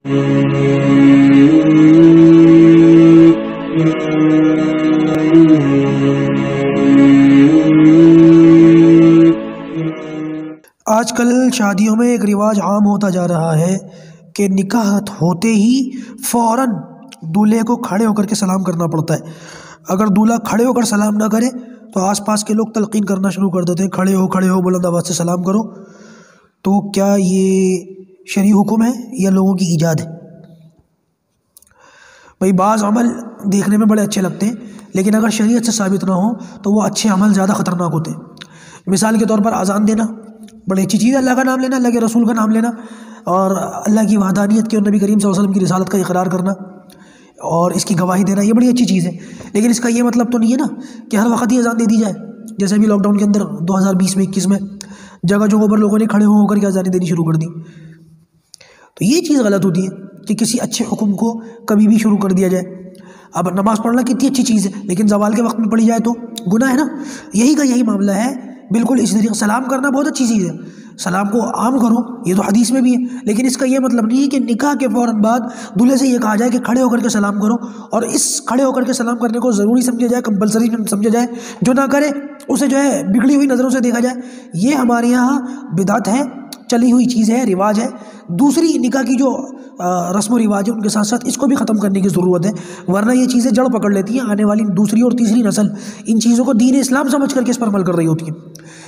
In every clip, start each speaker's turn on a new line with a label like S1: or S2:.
S1: آج کل شادیوں میں ایک رواج عام ہوتا جا رہا ہے کہ نکاح ہوتے ہی فوراً دولہے کو کھڑے ہو کر کے سلام کرنا پڑتا ہے۔ اگر دولہا کھڑے ہو کر سلام نہ کرے تو آس پاس کے لوگ تلقین کرنا شروع کر دیتے ہیں، کھڑے ہو بلند آواز سے سلام کرو۔ تو کیا یہ شرعی حکم ہے یا لوگوں کی ایجاد ہے؟ بھئی بعض عمل دیکھنے میں بڑے اچھے لگتے ہیں، لیکن اگر شریعت سے ثابت نہ ہو تو وہ اچھے عمل زیادہ خطرناک ہوتے ہیں۔ مثال کے طور پر اذان دینا بڑی اچھی چیز ہے، اللہ کا نام لینا، اللہ کے رسول کا نام لینا، اور اللہ کی وحدانیت کی اور نبی کریم صلی اللہ علیہ وسلم کی رسالت کا اقرار کرنا اور اس کی گواہی دینا، یہ بڑی اچھی چیز ہے۔ لیکن اس کا یہ مطلب تو نہیں ہے نا کہ ہر وقت ہی اذان دے دی جائے، جیسے ابھی لاک ڈاؤن کے اندر 2020 میں 21 میں جگہ جگہوں پر لوگوں نے کھڑے ہو کر کے اذانیں دینی شروع کر دی۔ تو یہ چیز غلط ہوتی ہے کہ کسی اچھے حکم کو کبھی بھی شروع کر دیا جائے۔ اب نماز پڑھنا کتنی اچھی چیز ہے، لیکن زوال کے وقت میں پڑھی جائے تو گناہ ہے نا۔ یہی کا یہی معاملہ ہے، بالکل اس طریقے سلام کرنا بہت اچھی چیز ہے، سلام کو عام کرو، یہ تو حدیث میں بھی ہے، لیکن اس کا یہ مطلب نہیں ہے کہ نکاح کے فوراً بعد دولہے سے یہ کہا جائے کہ کھڑے ہو کر کے سلام کرو، اور اس کھڑے ہو کر کے سلام کرنے کو ضروری سمجھا جائے، کمپلسری سمجھا جائے، جو نہ کرے اسے جو ہے بگڑی ہوئی نظروں سے دیکھا جائے۔ یہ ہمارے یہاں بدعت ہے، چلی ہوئی چیز ہے، رواج ہے۔ دوسری نکاح کی جو رسم و رواج ہے ان کے ساتھ ساتھ اس کو بھی ختم کرنے کی ضرورت ہے، ورنہ یہ چیزیں جڑ پکڑ لیتی ہیں، آنے والی دوسری اور تیسری نسل ان چیزوں کو دین اسلام سمجھ کر کے اس پر عمل کر رہی ہوتی ہے۔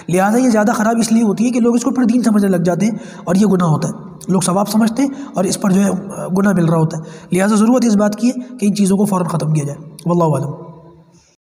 S1: لہٰذا یہ زیادہ خراب اس لیے ہوتی ہے کہ لوگ اس کو پھر دین سمجھنے لگ جاتے ہیں اور یہ گناہ ہوتا ہے، لوگ ثواب سمجھتے ہیں اور اس پر جو ہے گناہ مل رہا ہوتا ہے۔ لہٰذا ضرورت اس بات کی ہے کہ ان چیزوں کو فوراً ختم کیا جائے۔ واللہ اعلم۔